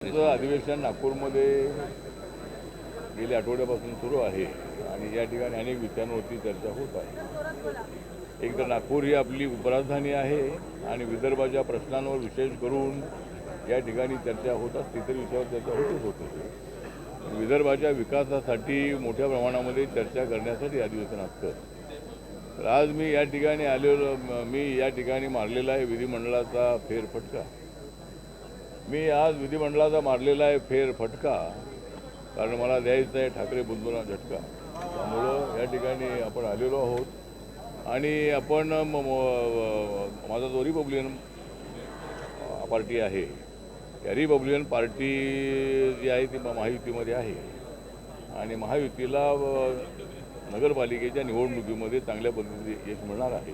अधिवेशन नागपूरमध्ये गेल्या आठवड्यापासून सुरू आहे आणि या ठिकाणी अनेक विषयांवरती चर्चा होत आहे। एक तर नागपूर ही आपली उपराजधानी आहे आणि विदर्भाच्या प्रश्नांवर विशेष करून या ठिकाणी चर्चा होत असते, इतर विषयावर चर्चा होतच होते। विदर्भाच्या विकासासाठी मोठ्या प्रमाणामध्ये चर्चा करण्यासाठी अधिवेशन असतं। तर आज मी या ठिकाणी मारलेला आहे विधिमंडळाचा फेरफटका। मी आज विधिमंडळाचा मारलेला आहे फेरफटका कारण मला द्यायचा आहे ठाकरे बंधूंना झटका। त्यामुळं या ठिकाणी आपण आलेलो आहोत आणि आपण माझा जो रिपब्लिकन पार्टी आहे या रिपब्लिकन पार्टी जी आहे ती महायुतीमध्ये आहे आणि महायुतीला नगरपालिकेच्या निवडणुकीमध्ये चांगल्या पद्धतीने यश मिळणार आहे।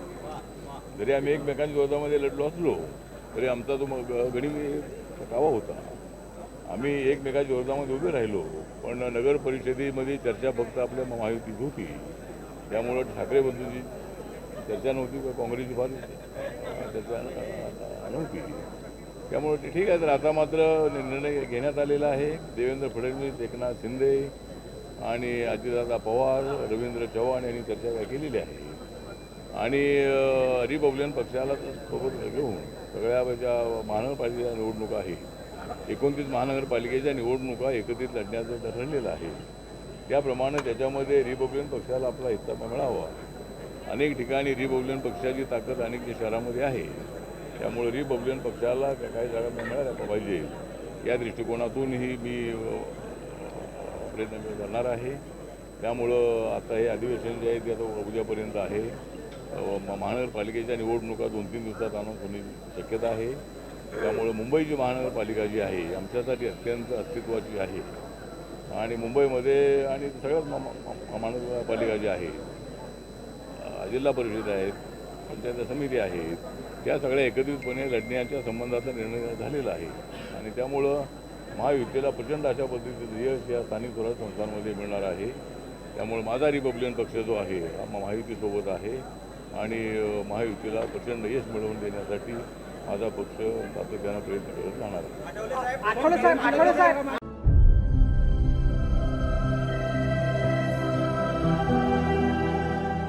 जरी आम्ही एकमेकांच्या विरोधामध्ये लढलो असलो तरी आमचा जो कावा होता, आम्ही एकमेकांच्या विरोधामध्ये उभे राहिलो, पण नगर परिषदेमध्ये चर्चा फक्त आपल्या महायुतीची होती। त्यामुळं ठाकरे बंधूंची चर्चा नव्हती किंवा काँग्रेसची फार चर्चा नव्हती। त्यामुळे ते ठीक आहे। तर आता मात्र निर्णय घेण्यात आलेला आहे। देवेंद्र फडणवीस, एकनाथ शिंदे आणि अजितदादा पवार, रवींद्र चव्हाण यांनी चर्चा केलेली आहे आणि रिपब्लिकन पक्षाला सोबत घेऊन सगळ्या ज्या महानगरपालिकेच्या निवडणुका आहेत 29 महानगरपालिकेच्या निवडणुका एकत्रित लढण्याचं ठरलेलं आहे। त्याप्रमाणे त्याच्यामध्ये रिपब्लिकन पक्षाला आपला हिस्सा मिळावा। अनेक ठिकाणी रिपब्लिकन पक्षाची ताकद अनेक शहरामध्ये आहे, त्यामुळे रिपब्लिकन पक्षाला काही जागा मिळायला पाहिजे या दृष्टिकोनातूनही मी प्रयत्न करणार आहे। त्यामुळं आता हे अधिवेशन जे आहे ते आता उद्यापर्यंत आहे। महानगरपालिकेच्या निवडणुका 2-3 दिवसात अनाऊन्स होण्याची शक्यता आहे। त्यामुळे मुंबईची महानगरपालिका जी आहे आमच्यासाठी अत्यंत अस्तित्वाची आहे आणि मुंबईमध्ये आणि सगळ्याच महानगरपालिका ज्या आहेत, जिल्हा परिषद आहेत, पंचायत समिती आहेत, त्या सगळ्या एकत्रितपणे लढण्याच्या संबंधाचा निर्णय झालेला आहे आणि त्यामुळं महायुतीला प्रचंड अशा पद्धतीचं यश या स्थानिक स्वराज्य संस्थांमध्ये मिळणार आहे। त्यामुळे माझा रिपब्लिकन पक्ष जो आहे महायुतीसोबत आहे आणि महायुतीला प्रचंड यश मिळवून देण्यासाठी माझा पक्ष सातत्यानं प्रयत्न करत राहणार आहे।